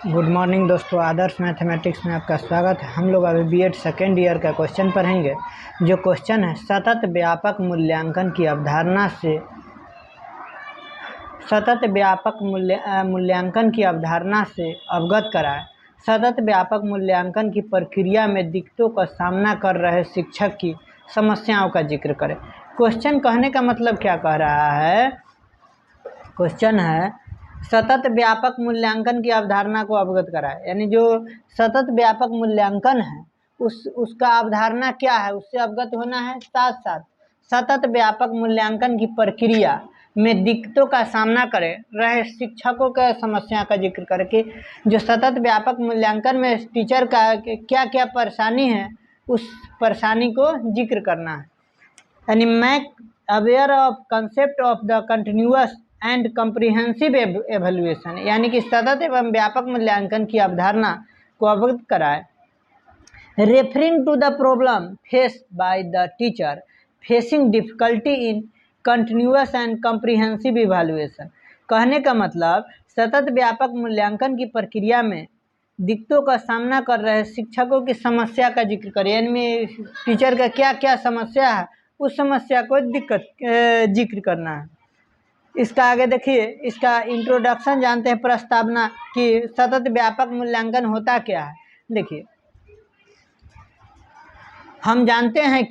Good morning दोस्तों, आदर्श mathematics में आपका स्वागत है। हम लोग अभी बीएड सेकेंड ईयर का क्वेश्चन पढ़ेंगे। जो क्वेश्चन है, सतत व्यापक मूल्यांकन की अवधारणा से मूल्यांकन की अवधारणा से अवगत कराएं। सतत व्यापक मूल्यांकन की प्रक्रिया में दिक्कतों का सामना कर रहे शिक्षक की समस्याओं का जिक्र करें। क्वेश्चन कहने का मतलब क्या कह रहा है? क्वेश्चन है सतत व्यापक मूल्यांकन की अवधारणा को अवगत कराए, यानी जो सतत व्यापक मूल्यांकन है उसका अवधारणा क्या है उससे अवगत होना है। साथ साथ सतत व्यापक मूल्यांकन की प्रक्रिया में दिक्कतों का सामना करे रहे शिक्षकों के समस्या का जिक्र करके जो सतत व्यापक मूल्यांकन में टीचर का क्या क्या परेशानी है उस परेशानी को जिक्र करना है। यानी make aware of concept of the continuous and comprehensive evaluation, यानी कि सतत एवं व्यापक मूल्यांकन की अवधारणा को अवगत कराए। Referring to the problem faced by the teacher facing difficulty in continuous and comprehensive evaluation. कहने का मतलब सतत व्यापक मूल्यांकन की प्रक्रिया में दिक्कतों का सामना कर रहे शिक्षकों की समस्या का जिक्र करें, यानी टीचर का क्या क्या समस्या है उस समस्या को जिक्र करना है। इसका आगे देखिए, इसका इंट्रोडक्शन जानते हैं, प्रस्तावना कि सतत व्यापक मूल्यांकन होता क्या है। देखिए, हम जानते हैं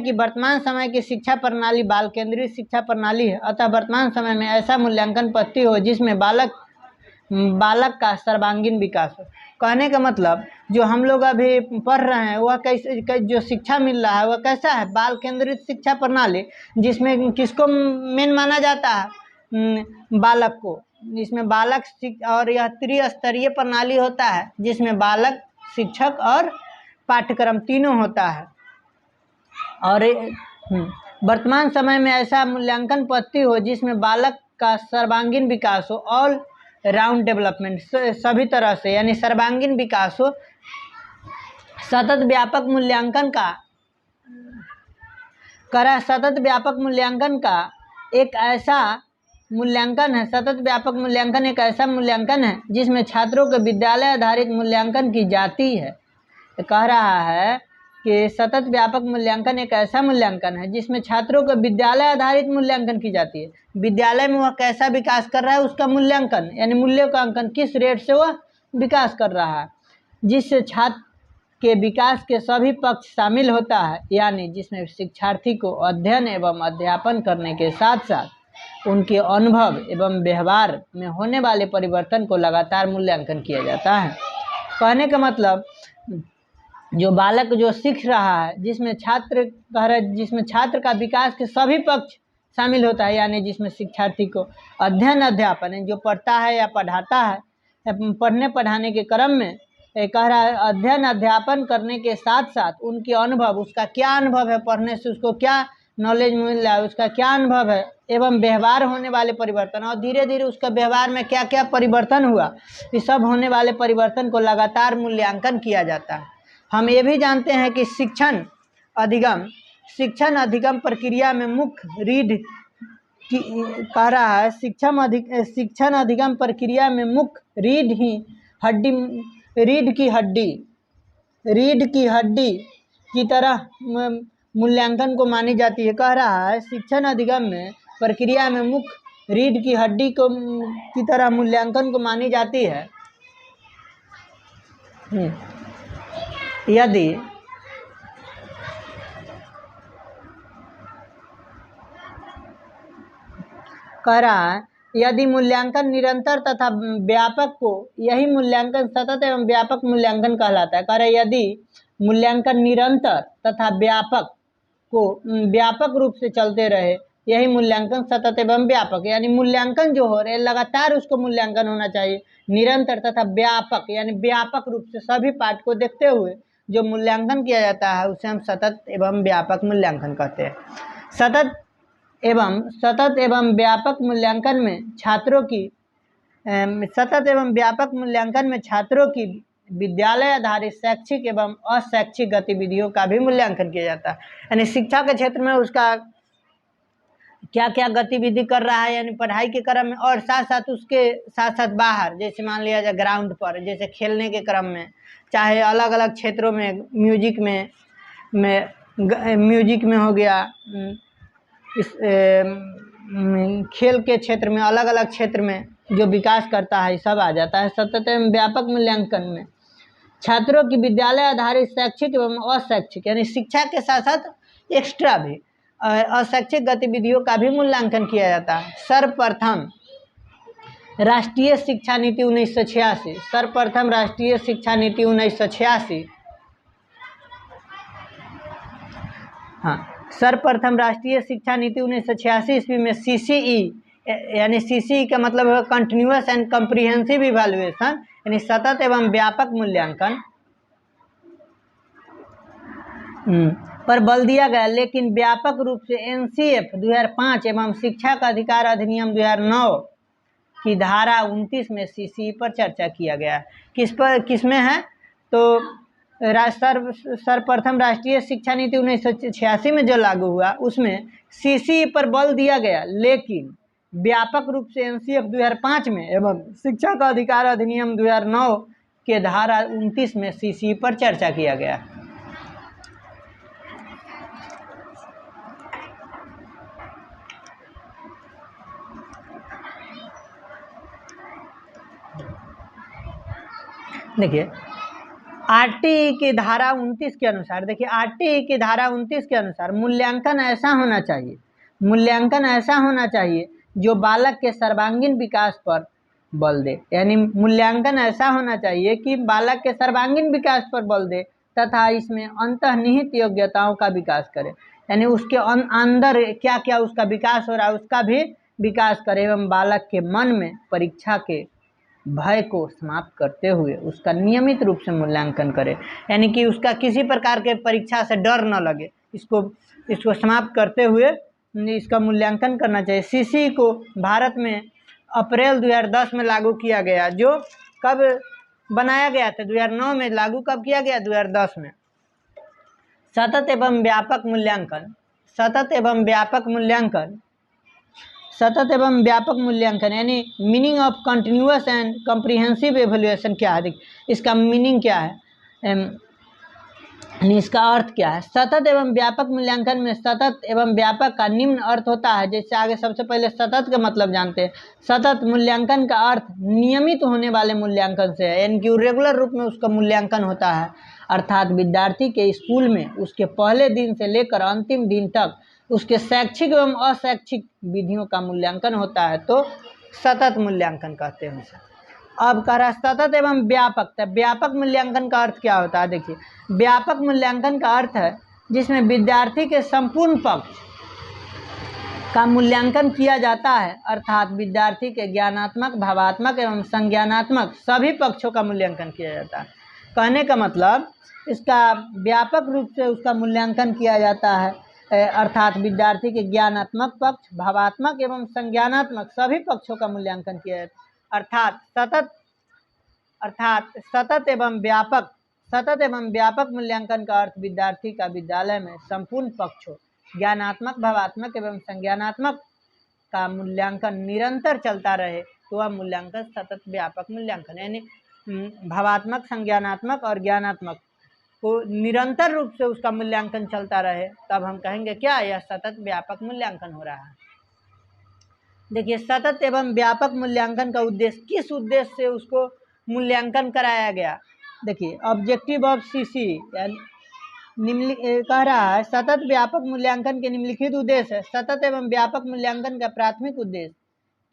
कि वर्तमान समय की शिक्षा प्रणाली बाल केंद्रित शिक्षा प्रणाली है। अतः वर्तमान समय में ऐसा मूल्यांकन पद्धति हो जिसमें बालक का सर्वांगीण विकास हो। कहने का मतलब जो हम लोग अभी पढ़ रहे हैं वह कैसे जो शिक्षा मिल रहा है वह कैसा है? बाल केंद्रित शिक्षा प्रणाली, जिसमें किसको मेन माना जाता है? बालक को। इसमें बालक और यह त्रिस्तरीय प्रणाली होता है जिसमें बालक, शिक्षक और पाठ्यक्रम तीनों होता है। और वर्तमान समय में ऐसा मूल्यांकन पद्धति हो जिसमें बालक का सर्वांगीण विकास हो, ऑल राउंड डेवलपमेंट, सभी तरह से, यानी सर्वांगीण विकास हो। सतत व्यापक मूल्यांकन का एक ऐसा मूल्यांकन है। सतत व्यापक मूल्यांकन एक ऐसा मूल्यांकन है जिसमें छात्रों के विद्यालय आधारित मूल्यांकन की जाती है। कह रहा है कि सतत व्यापक मूल्यांकन एक ऐसा मूल्यांकन है जिसमें छात्रों को विद्यालय आधारित मूल्यांकन की जाती है। विद्यालय में वह कैसा विकास कर रहा है उसका मूल्यांकन, यानी मूल्यांकन किस रेट से वह विकास कर रहा है, जिससे छात्र के विकास के सभी पक्ष शामिल होता है, यानी जिसमें शिक्षार्थी को अध्ययन एवं अध्यापन करने के साथ साथ उनके अनुभव एवं व्यवहार में होने वाले परिवर्तन को लगातार मूल्यांकन किया जाता है। कहने का मतलब जो बालक जो सीख रहा है, जिसमें छात्र का विकास के सभी पक्ष शामिल होता है, यानी जिसमें शिक्षार्थी को अध्ययन अध्यापन, जो पढ़ता है या पढ़ाता है, पढ़ने पढ़ाने के क्रम में कह रहा है अध्ययन अध्यापन करने के साथ साथ उनके अनुभव, उसका क्या अनुभव है पढ़ने से, उसको क्या नॉलेज मिल रहा है, उसका क्या अनुभव है, एवं व्यवहार होने वाले परिवर्तन, और धीरे धीरे उसका व्यवहार में क्या क्या परिवर्तन हुआ, ये सब होने वाले परिवर्तन को लगातार मूल्यांकन किया जाता है। हम ये भी जानते हैं कि शिक्षण अधिगम प्रक्रिया में मुख्य रीढ़ की हड्डी की तरह मूल्यांकन को मानी जाती है। कह रहा है शिक्षण अधिगम में प्रक्रिया में मुख्य रीढ़ की हड्डी की तरह मूल्यांकन को मानी जाती है। यदि कह रहा है यदि मूल्यांकन निरंतर तथा व्यापक को, यही मूल्यांकन सतत एवं व्यापक मूल्यांकन कहलाता है। कह रहे यदि मूल्यांकन निरंतर तथा व्यापक रूप से चलते रहे, यही मूल्यांकन सतत एवं व्यापक, यानी मूल्यांकन जो हो रहे लगातार उसको मूल्यांकन होना चाहिए, निरंतर तथा व्यापक, यानी व्यापक रूप से सभी पाठ को देखते हुए जो मूल्यांकन किया जाता है उसे हम सतत एवं व्यापक मूल्यांकन कहते हैं। सतत एवं व्यापक मूल्यांकन में छात्रों की विद्यालय आधारित शैक्षिक एवं अशैक्षिक गतिविधियों का भी मूल्यांकन किया जाता है, यानी शिक्षा के क्षेत्र में उसका क्या क्या गतिविधि कर रहा है, यानी पढ़ाई के क्रम में और साथ साथ उसके साथ साथ बाहर, जैसे मान लिया जाए ग्राउंड पर, जैसे खेलने के क्रम में, चाहे अलग अलग क्षेत्रों में, म्यूजिक में हो गया, इस खेल के क्षेत्र में, अलग अलग क्षेत्र में जो विकास करता है सब आ जाता है सतत एवं व्यापक मूल्यांकन में। छात्रों की विद्यालय आधारित शैक्षिक एवं अशैक्षिक, यानी शिक्षा के साथ साथ एक्स्ट्रा भी अशैक्षिक गतिविधियों का भी मूल्यांकन किया जाता है। सर्वप्रथम राष्ट्रीय शिक्षा नीति 1986, सर्वप्रथम राष्ट्रीय शिक्षा नीति 1986, हाँ, सर्वप्रथम राष्ट्रीय शिक्षा नीति 1986 ईस्वी में CCE, यानी CCE का मतलब है कंटिन्यूअस एंड कॉम्प्रिहेंसिव इवैल्यूएशन, यानी सतत एवं व्यापक मूल्यांकन पर बल दिया गया। लेकिन व्यापक रूप से NCF 2005 एवं शिक्षा का अधिकार अधिनियम 2009 की धारा 29 में CCE पर चर्चा किया गया है। किसमें है तो सर्वप्रथम राष्ट्रीय शिक्षा नीति 1986 में जो लागू हुआ उसमें CCE पर बल दिया गया, लेकिन व्यापक रूप से NCF 2005 में एवं शिक्षा का अधिकार अधिनियम 2009 के धारा 29 में CCE पर चर्चा किया गया। देखिए RTE की धारा 29 के अनुसार, देखिए RTE की धारा 29 के अनुसार मूल्यांकन ऐसा होना चाहिए जो बालक के सर्वांगीण विकास पर बल दे, यानी मूल्यांकन ऐसा होना चाहिए कि बालक के सर्वांगीण विकास पर बल दे तथा इसमें अंतर्निहित योग्यताओं का विकास करे, यानी उसके अंदर क्या क्या उसका विकास हो रहा है उसका भी विकास करे एवं बालक के मन में परीक्षा के भय को समाप्त करते हुए उसका नियमित रूप से मूल्यांकन करे, यानी कि उसका किसी प्रकार के परीक्षा से डर न लगे, इसको समाप्त करते हुए इसका मूल्यांकन करना चाहिए। CCE को भारत में अप्रैल 2010 में लागू किया गया, जो कब बनाया गया था 2009 में, लागू कब किया गया 2010 में। सतत एवं व्यापक मूल्यांकन यानी meaning of continuous and comprehensive evaluation क्या है, देखिए इसका मीनिंग क्या है, इसका अर्थ क्या है। सतत एवं व्यापक मूल्यांकन में सतत एवं व्यापक का निम्न अर्थ होता है, जैसे आगे सबसे पहले सतत का मतलब जानते हैं। सतत मूल्यांकन का अर्थ नियमित होने वाले मूल्यांकन से है, यानी कि रेगुलर रूप में उसका मूल्यांकन होता है, अर्थात विद्यार्थी के स्कूल में उसके पहले दिन से लेकर अंतिम दिन तक उसके शैक्षिक एवं अशैक्षिक विधियों का मूल्यांकन होता है, तो सतत मूल्यांकन कहते हैं उसे। अब कह रहा है सतत एवं व्यापक, तो व्यापक मूल्यांकन का अर्थ क्या होता है, देखिए व्यापक मूल्यांकन का अर्थ है जिसमें विद्यार्थी के संपूर्ण पक्ष का मूल्यांकन किया जाता है, अर्थात विद्यार्थी के ज्ञानात्मक, भावात्मक एवं संज्ञानात्मक सभी पक्षों का मूल्यांकन किया जाता है। कहने का मतलब इसका व्यापक रूप से उसका मूल्यांकन किया जाता है, अर्थात विद्यार्थी के ज्ञानात्मक पक्ष, भावात्मक एवं संज्ञानात्मक सभी पक्षों का मूल्यांकन किया जाता है। अर्थात सतत एवं व्यापक मूल्यांकन का अर्थ विद्यार्थी का विद्यालय में संपूर्ण पक्षों ज्ञानात्मक, भावात्मक एवं संज्ञानात्मक का मूल्यांकन निरंतर चलता रहे, तो वह मूल्यांकन सतत व्यापक मूल्यांकन, यानी भावात्मक, संज्ञानात्मक और ज्ञानात्मक को निरंतर रूप से उसका मूल्यांकन चलता रहे, तब हम कहेंगे क्या, यह सतत व्यापक मूल्यांकन हो रहा है। देखिए सतत एवं व्यापक मूल्यांकन का उद्देश्य, किस उद्देश्य से उसको मूल्यांकन कराया गया, देखिए ऑब्जेक्टिव ऑफ CCE कह रहा है सतत व्यापक मूल्यांकन के निम्नलिखित उद्देश्य है। सतत एवं व्यापक मूल्यांकन का प्राथमिक उद्देश्य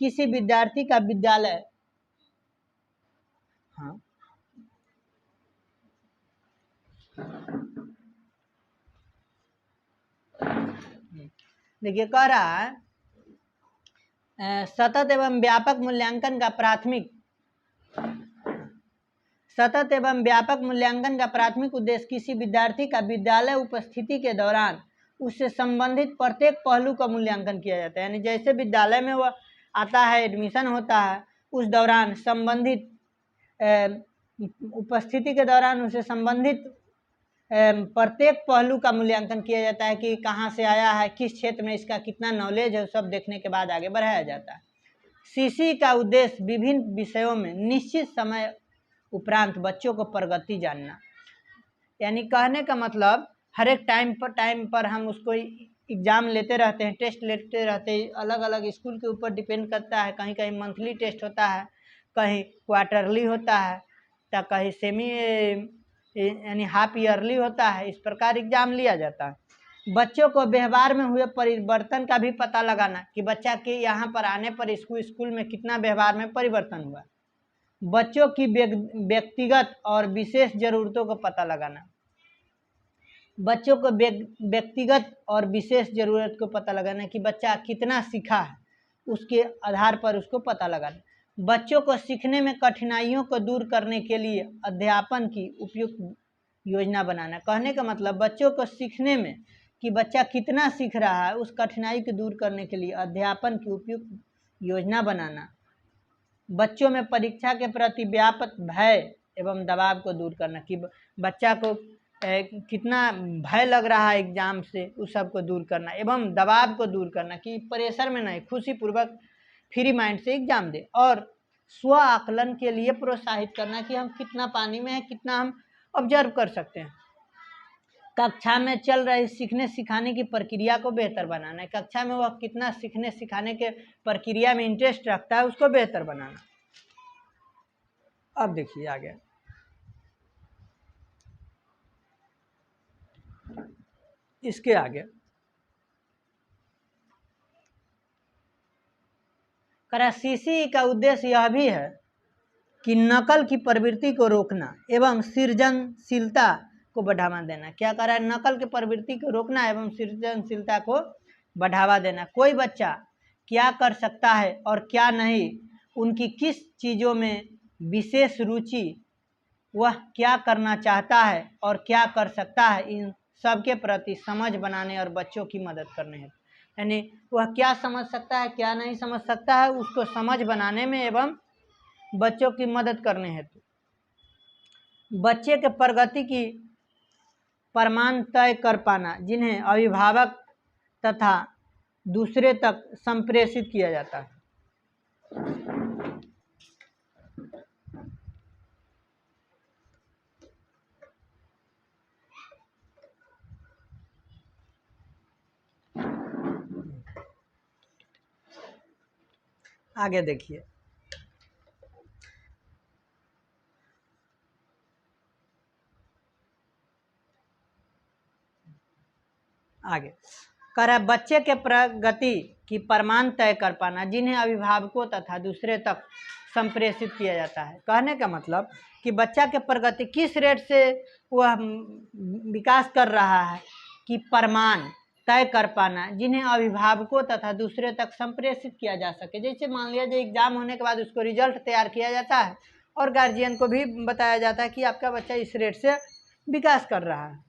किसी विद्यार्थी का विद्यालय, हाँ देखिए कह रहा है सतत एवं व्यापक मूल्यांकन का प्राथमिक उद्देश्य किसी विद्यार्थी का विद्यालय उपस्थिति के दौरान उससे संबंधित प्रत्येक पहलू का मूल्यांकन किया जाता है, यानी जैसे विद्यालय में वह आता है, एडमिशन होता है, उस दौरान संबंधित उपस्थिति के दौरान उसे संबंधित प्रत्येक पहलू का मूल्यांकन किया जाता है कि कहाँ से आया है, किस क्षेत्र में इसका कितना नॉलेज है, सब देखने के बाद आगे बढ़ाया जाता है। सीसी का उद्देश्य विभिन्न विषयों में निश्चित समय उपरांत बच्चों को प्रगति जानना, यानी कहने का मतलब हर एक टाइम पर हम उसको एग्ज़ाम लेते रहते हैं, टेस्ट लेते रहते हैं। अलग अलग स्कूल के ऊपर डिपेंड करता है, कहीं कहीं मंथली टेस्ट होता है, कहीं क्वार्टरली होता है, तो कहीं सेमी यानी हाफ ईयरली होता है। इस प्रकार एग्ज़ाम लिया जाता है। बच्चों को व्यवहार में हुए परिवर्तन का भी पता लगाना कि बच्चा के यहाँ पर आने पर स्कूल में कितना व्यवहार में परिवर्तन हुआ। बच्चों की व्यक्तिगत और विशेष ज़रूरतों को पता लगाना, बच्चों को व्यक्तिगत और विशेष ज़रूरत को पता लगाना कि बच्चा कितना सीखा है, उसके आधार पर उसको पता लगाना। बच्चों को सीखने में कठिनाइयों को दूर करने के लिए अध्यापन की उपयुक्त योजना बनाना। कहने का मतलब बच्चों को सीखने में कि बच्चा कितना सीख रहा है, उस कठिनाई को दूर करने के लिए अध्यापन की उपयुक्त योजना बनाना। बच्चों में परीक्षा के प्रति व्यापक भय एवं दबाव को दूर करना कि बच्चा को कितना भय लग रहा है एग्ज़ाम से, उस सब को दूर करना, एवं दबाव को दूर करना कि प्रेशर में नहीं, खुशीपूर्वक फ्री माइंड से एग्ज़ाम दे। और स्व आकलन के लिए प्रोत्साहित करना कि हम कितना पानी में हैं, कितना हम ऑब्जर्व कर सकते हैं। कक्षा में चल रही सीखने सिखाने की प्रक्रिया को बेहतर बनाना है, कक्षा में वह कितना सीखने सिखाने के प्रक्रिया में इंटरेस्ट रखता है, उसको बेहतर बनाना। अब देखिए आगे, इसके आगे सीसी का उद्देश्य यह भी है कि नकल की प्रवृत्ति को रोकना एवं सृजनशीलता को बढ़ावा देना। क्या कर रहा है? नकल की प्रवृत्ति को रोकना एवं सृजनशीलता को बढ़ावा देना। कोई बच्चा क्या कर सकता है और क्या नहीं, उनकी किस चीज़ों में विशेष रुचि, वह क्या करना चाहता है और क्या कर सकता है, इन सब के प्रति समझ बनाने और बच्चों की मदद करने हैं। यानी वह क्या समझ सकता है, क्या नहीं समझ सकता है, उसको समझ बनाने में एवं बच्चों की मदद करने हेतु बच्चे के प्रगति की प्रमाण तय कर पाना, जिन्हें अभिभावक तथा दूसरे तक संप्रेषित किया जाता है। आगे देखिए, आगे कह रहा है बच्चे के प्रगति की प्रमाण तय कर पाना, जिन्हें अभिभावकों तथा दूसरे तक संप्रेषित किया जाता है। कहने का मतलब कि बच्चा के प्रगति किस रेट से वह विकास कर रहा है कि प्रमाण तय कर पाना, जिन्हें अभिभावकों तथा दूसरे तक संप्रेषित किया जा सके। जैसे मान लिया जो एग्जाम होने के बाद उसको रिजल्ट तैयार किया जाता है और गार्जियन को भी बताया जाता है कि आपका बच्चा इस रेट से विकास कर रहा है।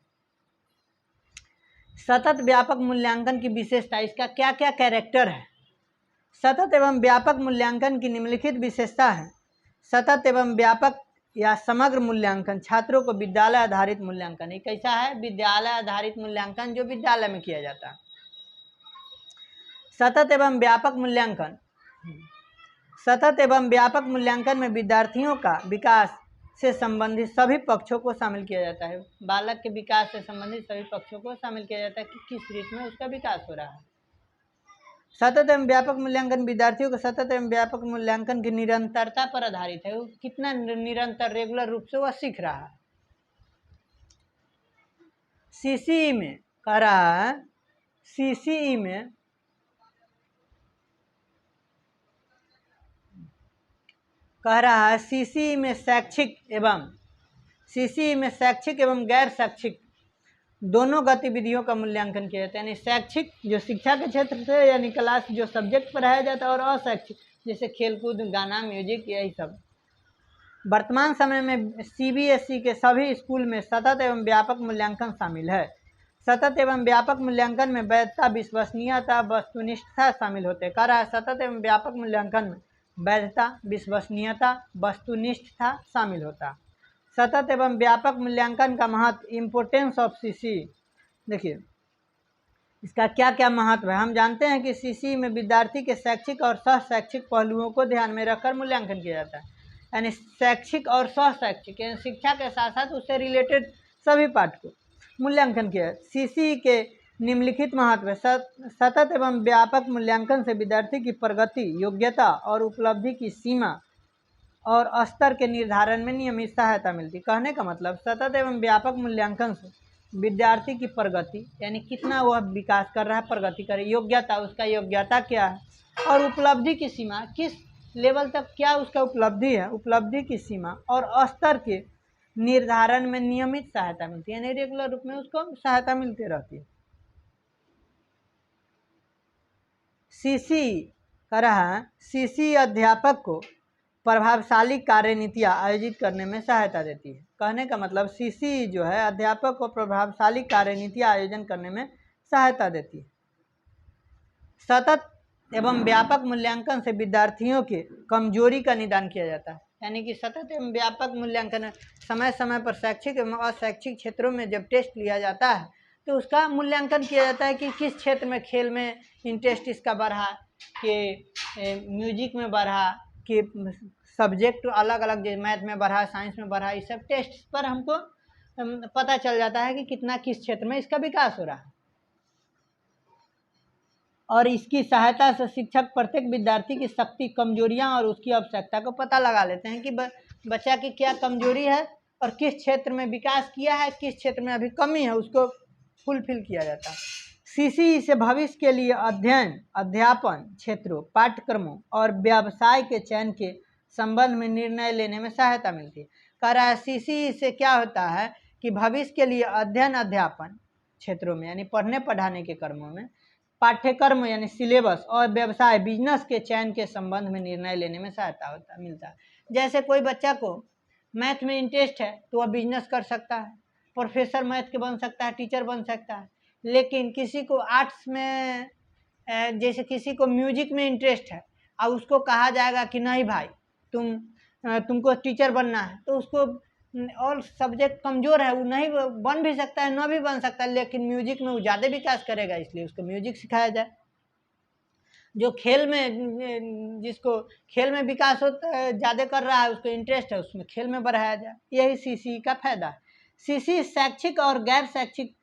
सतत व्यापक मूल्यांकन की विशेषता, इसका क्या क्या कैरेक्टर है? सतत एवं व्यापक मूल्यांकन की निम्नलिखित विशेषता है। सतत एवं व्यापक या समग्र मूल्यांकन छात्रों को विद्यालय आधारित मूल्यांकन, ये कैसा है? विद्यालय आधारित मूल्यांकन जो विद्यालय में किया जाता है। सतत एवं व्यापक मूल्यांकन, सतत एवं व्यापक मूल्यांकन में विद्यार्थियों का विकास से संबंधित सभी पक्षों को शामिल किया जाता है। बालक के विकास से संबंधित सभी पक्षों को शामिल किया जाता है कि किस रीत में उसका विकास हो रहा है। सतत एवं व्यापक मूल्यांकन विद्यार्थियों को सतत एवं व्यापक मूल्यांकन की निरंतरता पर आधारित है, वो कितना निरंतर रेगुलर रूप से वह सीख रहा है। सीसीई में कह रहा है, सीसीई में कह रहा है सीसीई में शैक्षिक एवं गैर शैक्षिक दोनों गतिविधियों का मूल्यांकन किया जाता है। यानी शैक्षिक जो शिक्षा के क्षेत्र से यानी क्लास जो सब्जेक्ट पढ़ाया जाता है, और अशैक्षिक जैसे खेलकूद, गाना, म्यूजिक, यही सब। वर्तमान समय में सीबीएसई के सभी स्कूल में सतत एवं व्यापक मूल्यांकन शामिल है। सतत एवं व्यापक मूल्यांकन में वैधता, विश्वसनीयता, वस्तुनिष्ठता शामिल होते हैं। कह रहा है सतत एवं व्यापक मूल्यांकन में वैधता, विश्वसनीयता, वस्तुनिष्ठता शामिल होता है। सतत एवं व्यापक मूल्यांकन का महत्व, इम्पोर्टेंस ऑफ सीसी। देखिए इसका क्या क्या महत्व है। हम जानते हैं कि सीसी में विद्यार्थी के शैक्षिक और सह शैक्षिक पहलुओं को ध्यान में रखकर मूल्यांकन किया जाता है। यानी शैक्षिक और सह शैक्षिक यानी शिक्षा के साथ साथ उससे रिलेटेड सभी पाठ को मूल्यांकन किया है। सीसी के निम्नलिखित महत्व है। सतत एवं व्यापक मूल्यांकन से विद्यार्थी की प्रगति, योग्यता और उपलब्धि की सीमा और स्तर के निर्धारण में नियमित सहायता मिलती है। कहने का मतलब सतत एवं व्यापक मूल्यांकन से विद्यार्थी की प्रगति यानी कितना वह विकास कर रहा है, प्रगति कर, योग्यता, उसका योग्यता क्या है, और उपलब्धि की सीमा, किस लेवल तक क्या उसका उपलब्धि है, उपलब्धि की सीमा और स्तर के निर्धारण में नियमित सहायता मिलती है। यानी रेगुलर रूप में उसको सहायता मिलती रहती है। सीसी कह रहा है सीसी अध्यापक को प्रभावशाली कार्यनीतियाँ आयोजित करने में सहायता देती है। कहने का मतलब सीसी जो है अध्यापक को प्रभावशाली कार्यनीतियाँ आयोजन करने में सहायता देती है। सतत एवं व्यापक मूल्यांकन से विद्यार्थियों के कमजोरी का निदान किया जाता है। यानी कि सतत एवं व्यापक मूल्यांकन समय समय पर शैक्षिक एवं अशैक्षिक क्षेत्रों में जब टेस्ट लिया जाता है तो उसका मूल्यांकन किया जाता है कि किस क्षेत्र में, खेल में इंटरेस्ट इसका बढ़ा, कि म्यूजिक में बढ़ा, कि सब्जेक्ट अलग अलग, जैसे मैथ में बढ़ा, साइंस में बढ़ा, इस सब टेस्ट पर हमको पता चल जाता है कि कितना किस क्षेत्र में इसका विकास हो रहा है। और इसकी सहायता से शिक्षक प्रत्येक विद्यार्थी की शक्ति, कमजोरियां और उसकी आवश्यकता को पता लगा लेते हैं कि बच्चा की क्या कमजोरी है और किस क्षेत्र में विकास किया है, किस क्षेत्र में अभी कमी है, उसको फुलफिल किया जाता है। सीसी से भविष्य के लिए अध्ययन, अध्यापन क्षेत्रों, पाठ्यक्रमों और व्यवसाय के चयन के संबंध में निर्णय लेने में सहायता मिलती है। कह रहा है सीसी से क्या होता है कि भविष्य के लिए अध्ययन, अध्यापन क्षेत्रों में यानी पढ़ने पढ़ाने के कर्मों में, पाठ्यक्रम यानी सिलेबस और व्यवसाय, बिजनेस के चयन के संबंध में निर्णय लेने में सहायता मिलता है। जैसे कोई बच्चा को मैथ में इंटरेस्ट है तो वह बिजनेस कर सकता है, प्रोफेसर मैथ के बन सकता है, टीचर बन सकता है। लेकिन किसी को आर्ट्स में, जैसे किसी को म्यूजिक में इंटरेस्ट है और उसको कहा जाएगा कि नहीं भाई तुमको टीचर बनना है, तो उसको और सब्जेक्ट कमज़ोर है, वो नहीं बन भी सकता है, ना भी बन सकता है, लेकिन म्यूजिक में वो ज़्यादा विकास करेगा, इसलिए उसको म्यूजिक सिखाया जाए। जो खेल में, जिसको खेल में विकास होता ज़्यादा कर रहा है, उसको इंटरेस्ट है, उसमें खेल में बढ़ाया जाए। यही सीसी का फायदा है। सीसी शैक्षिक और गैर शैक्षिक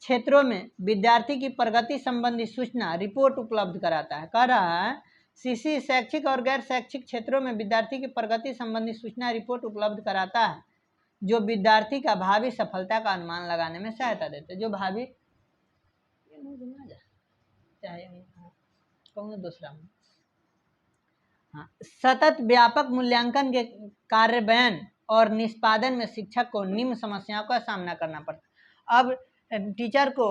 क्षेत्रों में विद्यार्थी की प्रगति संबंधी सूचना, रिपोर्ट उपलब्ध कराता है। कह रहा है सीसी शैक्षिक और गैर शैक्षिक क्षेत्रों में विद्यार्थी की प्रगति संबंधी सूचना, रिपोर्ट उपलब्ध कराता है जो विद्यार्थी का भावी सफलता का अनुमान लगाने में सहायता देते हैं। जो भावी दूसरा, हाँ, सतत व्यापक मूल्यांकन के कार्यान्वयन और निष्पादन में शिक्षक को निम्न समस्याओं का सामना करना पड़ता है। अब टीचर को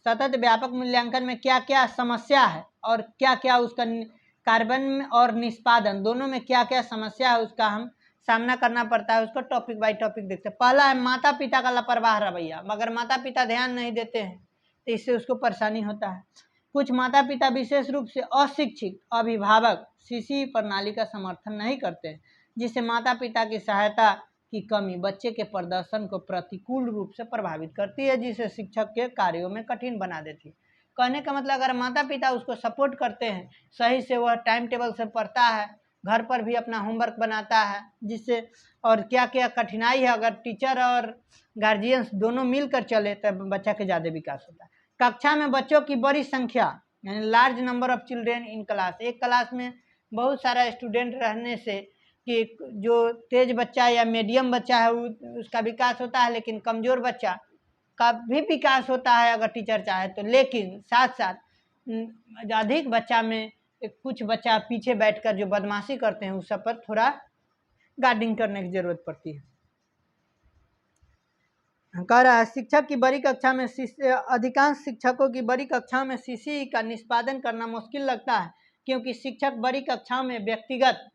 सतत व्यापक मूल्यांकन में क्या क्या समस्या है और क्या क्या उसका कार्यान्वयन और निष्पादन दोनों में क्या क्या समस्या है उसका हम सामना करना पड़ता है। उसको टॉपिक बाय टॉपिक देखते हैं। पहला है माता पिता का लापरवाह रवैया। मगर माता पिता ध्यान नहीं देते हैं तो इससे उसको परेशानी होता है। कुछ माता पिता विशेष रूप से अशिक्षित अभिभावक सीसी प्रणाली का समर्थन नहीं करते हैं, जिससे माता पिता की सहायता की कमी बच्चे के प्रदर्शन को प्रतिकूल रूप से प्रभावित करती है, जिसे शिक्षक के कार्यों में कठिन बना देती है। कहने का मतलब अगर माता पिता उसको सपोर्ट करते हैं, सही से वह टाइम टेबल से पढ़ता है, घर पर भी अपना होमवर्क बनाता है, जिससे और क्या क्या कठिनाई है, अगर टीचर और गार्जियंस दोनों मिलकर चले तब बच्चा के ज़्यादा विकास होता है। कक्षा में बच्चों की बड़ी संख्या यानी large number of children in class, एक क्लास में बहुत सारा स्टूडेंट रहने से कि जो तेज बच्चा या मीडियम बच्चा है उसका विकास होता है, लेकिन कमज़ोर बच्चा का भी विकास होता है अगर टीचर चाहे तो। लेकिन साथ साथ अधिक बच्चा में कुछ बच्चा पीछे बैठकर जो बदमाशी करते हैं उस सब पर थोड़ा गार्डिंग करने की ज़रूरत पड़ती है। कह रहा है शिक्षक की बड़ी कक्षा में अधिकांश शिक्षकों की बड़ी कक्षाओं में सीसी का निष्पादन करना मुश्किल लगता है, क्योंकि शिक्षक बड़ी कक्षाओं में व्यक्तिगत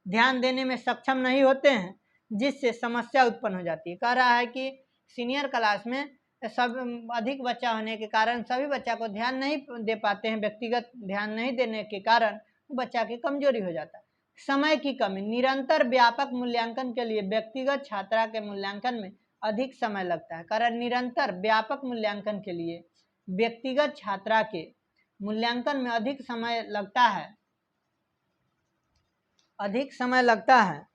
ध्यान देने में सक्षम नहीं होते हैं, जिससे समस्या उत्पन्न हो जाती है। कह रहा है कि सीनियर क्लास में सब अधिक बच्चा होने के कारण सभी बच्चा को ध्यान नहीं दे पाते हैं, व्यक्तिगत ध्यान नहीं देने के कारण बच्चा की कमजोरी हो जाता है। समय की कमी, निरंतर व्यापक मूल्यांकन के लिए व्यक्तिगत छात्रा के मूल्यांकन में अधिक समय लगता है। कारण निरंतर व्यापक मूल्यांकन के लिए व्यक्तिगत छात्रा के मूल्यांकन में अधिक समय लगता है, अधिक समय लगता है,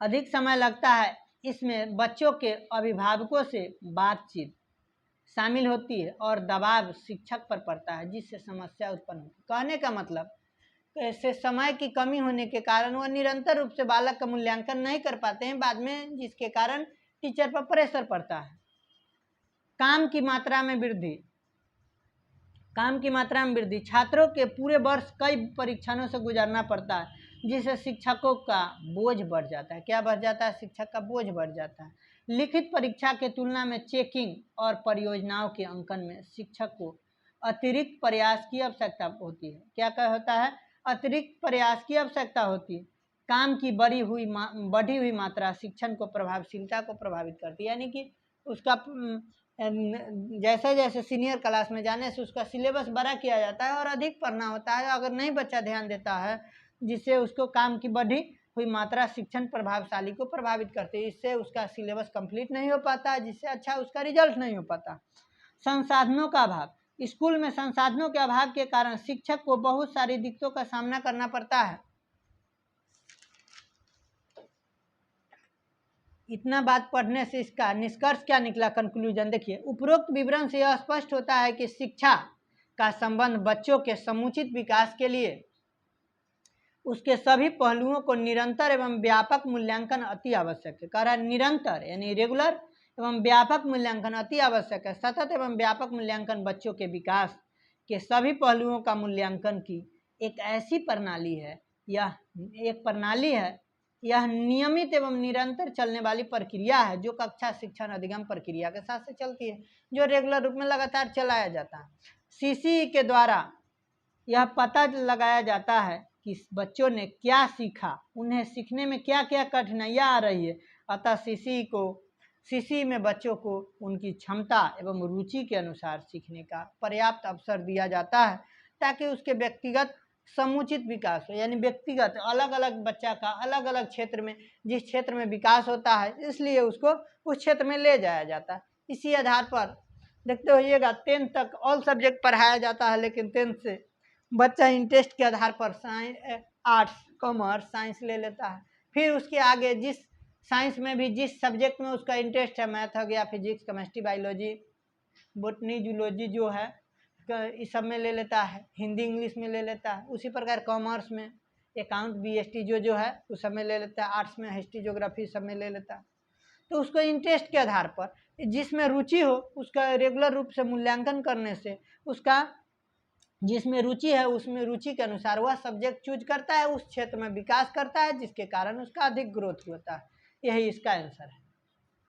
अधिक समय लगता है। इसमें बच्चों के अभिभावकों से बातचीत शामिल होती है और दबाव शिक्षक पर पड़ता है, जिससे समस्या उत्पन्न होती है। कहने का मतलब ऐसे समय की कमी होने के कारण वह निरंतर रूप से बालक का मूल्यांकन नहीं कर पाते हैं बाद में, जिसके कारण टीचर पर प्रेशर पड़ता है। काम की मात्रा में वृद्धि, काम की मात्रा में वृद्धि, छात्रों के पूरे वर्ष कई परीक्षणों से गुजरना पड़ता है, जिससे शिक्षकों का बोझ बढ़ जाता है। क्या बढ़ जाता है? शिक्षक का बोझ बढ़ जाता है। लिखित परीक्षा के तुलना में चेकिंग और परियोजनाओं के अंकन में शिक्षक को अतिरिक्त प्रयास की आवश्यकता होती है। क्या होता है? अतिरिक्त प्रयास की आवश्यकता होती है। काम की बढ़ी हुई मात्रा शिक्षण को प्रभावशीलता को प्रभावित करती है, यानी कि उसका जैसे जैसे सीनियर क्लास में जाने से उसका सिलेबस बड़ा किया जाता है और अधिक पढ़ना होता है। अगर नहीं बच्चा ध्यान देता है, जिससे उसको काम की बढ़ी हुई मात्रा शिक्षण प्रभावशाली को प्रभावित करती है, इससे उसका सिलेबस कंप्लीट नहीं हो पाता, जिससे अच्छा उसका रिजल्ट नहीं हो पाता। संसाधनों का अभाव, स्कूल में संसाधनों के अभाव के कारण शिक्षक को बहुत सारी दिक्कतों का सामना करना पड़ता है। इतना बात पढ़ने से इसका निष्कर्ष क्या निकला? कंक्लूजन देखिए, उपरोक्त विवरण से यह स्पष्ट होता है कि शिक्षा का संबंध बच्चों के समुचित विकास के लिए उसके सभी पहलुओं को निरंतर एवं व्यापक मूल्यांकन अति आवश्यक है। कारण निरंतर यानी रेगुलर एवं व्यापक मूल्यांकन अति आवश्यक है। सतत एवं व्यापक मूल्यांकन बच्चों के विकास के सभी पहलुओं का मूल्यांकन की एक ऐसी प्रणाली है, यह एक प्रणाली है, यह नियमित एवं निरंतर चलने वाली प्रक्रिया है, जो कक्षा शिक्षण अधिगम प्रक्रिया के साथ से चलती है, जो रेगुलर रूप में लगातार चलाया जाता है। सीसीई के द्वारा यह पता लगाया जाता है कि बच्चों ने क्या सीखा, उन्हें सीखने में क्या क्या कठिनाइयाँ आ रही है। अतः सीसीई में बच्चों को उनकी क्षमता एवं रुचि के अनुसार सीखने का पर्याप्त अवसर दिया जाता है, ताकि उसके व्यक्तिगत समुचित विकास हो। यानी व्यक्तिगत अलग अलग बच्चा का अलग अलग क्षेत्र में, जिस क्षेत्र में विकास होता है, इसलिए उसको उस क्षेत्र में ले जाया जाता है। इसी आधार पर देखते होइएगा 10th तक ऑल सब्जेक्ट पढ़ाया जाता है, लेकिन 10th से बच्चा इंटरेस्ट के आधार पर आर्ट्स, कॉमर्स, साइंस ले लेता है। फिर उसके आगे जिस साइंस में भी जिस सब्जेक्ट में उसका इंटरेस्ट है, मैथ हो गया, physics, chemistry, biology, botany, zoology जो है, इस सब में ले लेता है। हिंदी इंग्लिश में ले लेता है। उसी प्रकार कॉमर्स में अकाउंट, बीएसटी जो है उस सब में ले लेता है। आर्ट्स में हिस्ट्री, ज्योग्राफी सब में ले लेता है। तो उसको इंटरेस्ट के आधार पर जिसमें रुचि हो उसका रेगुलर रूप से मूल्यांकन करने से उसका जिसमें रुचि है उसमें रुचि के अनुसार वह सब्जेक्ट चूज करता है, उस क्षेत्र में विकास करता है, जिसके कारण उसका अधिक ग्रोथ होता है। यही इसका आंसर है।